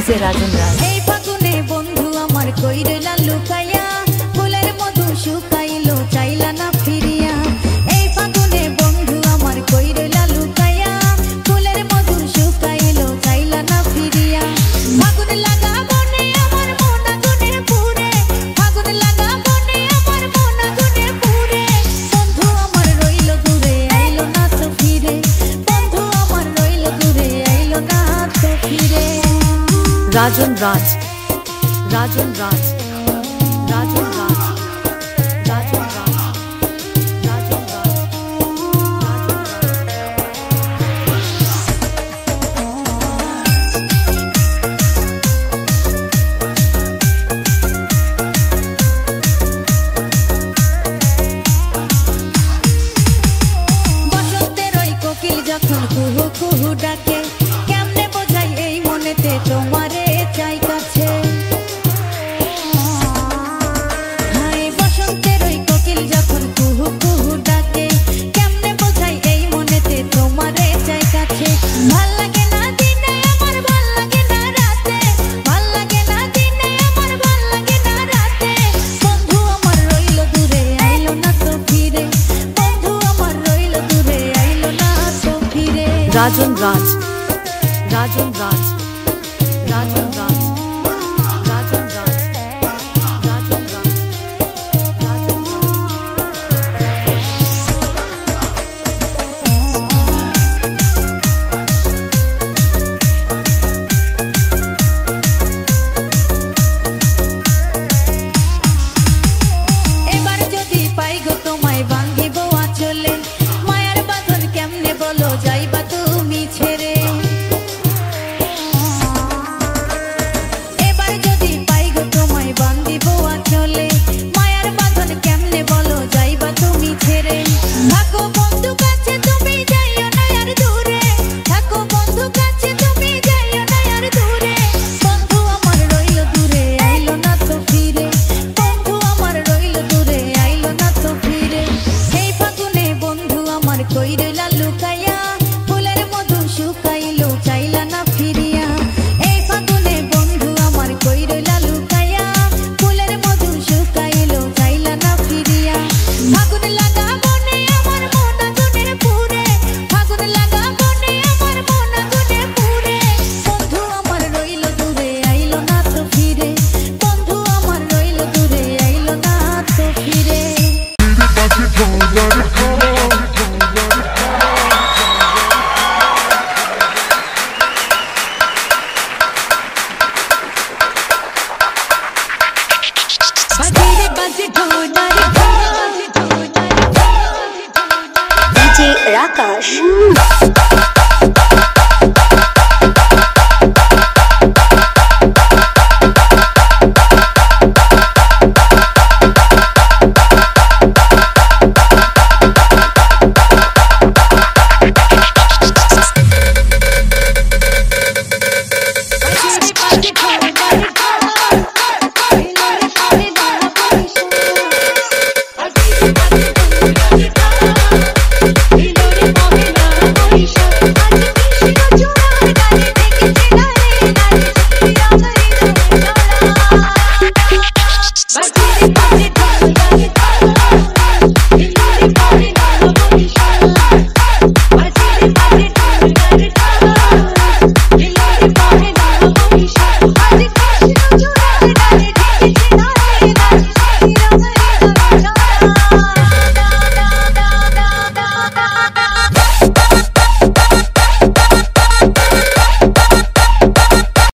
DJ রাজন রাজ। এই ফাগুনে বন্ধু আমার কই রইলা লুকাইয়া, ফুলের মধু শুকাইলো চাইলা না ফিরিয়া। এই ফাগুনে বন্ধু আমার কই রইলা লুকাইয়া, ফুলের মধু শুকাইলো চাইলা না ফিরিয়া। ফাগুন লাগা বনে আমার মন আগুনে পুড়ে, ফাগুন লাগা বনে আমার মন আগুনে পুড়ে। বন্ধু আমার রইল দূরে আইলো না তো ফিরে, বন্ধু আমার রইল দূরে আইলো না তো ফিরে। রাজন রাজ, রাজন রাজ, রাজন রাজ, রাজন রাজ, রাজন রাজ, বসন্তের ওই কোকিল যখন কুহু কুহু ডাকে, কেমনে বোঝাই এই মনেতে তোমারে চাই কাছে। হায় বসন্তের ওই কোকিল যখন কুহু কুহু ডাকে, কেমনে বোঝাই এই মনেতে তোমারে চাই কাছে। ভাল লাগে না দিনে আমার, ভাল লাগে না রাতে, ভাল লাগে না দিনে আমার, ভাল লাগে না রাতে। বন্ধু আমার রইল দূরে আইলো না তো ফিরে, বন্ধু আমার রইল দূরে আইলো না তো ফিরে। রাজন রাজ, রাজন রাজ, রাজন রাজ, রাজন রাজ, রাজন রাজ, রাজন এবার যদি পাই গো তোমায় বাঁধিব আঁচলে, মায়ার বাঁধন কেমনে বলো যাইবা তুমি ছেড়ে। এবার যদি পাই গো তোমায় বাঁধিব আঁচলে, মায়ার বাঁধন কেমনে বলো যাইবা তুমি ছেড়ে। থাকো বন্ধু কাছে তুমি যাইও না আর দূরে, থাকো বন্ধু কাছে তুমি যাইও না আর দূরে। বন্ধু আমার রইল দূরে আইলো না তো ফিরে, বন্ধু আমার রইল দূরে আইলো না তো ফিরে। এই ফাগুনে বন্ধু আমার কই রইলা লুকাইয়া, ফুলের মধু শুকাইলো চাইলা না ফিরিয়া। এই ফাগুনে বন্ধু আমার কই রইলা লুকাইয়া, ফুলের মধু শুকাইলো চাইলা না ফিরিয়া। ফাগুন লাগা বনে আমার মন আগুনে পুড়ে, ফাগুন লাগা বনে আমার মন আগুনে পুড়ে। বন্ধু আমার রইল দূরে আইলো না তো ফিরে, বন্ধু আমার রইল দূরে আইলো না তো ফিরে। বাজিরে বাজে ঢোলার ডিজে রাকাশ।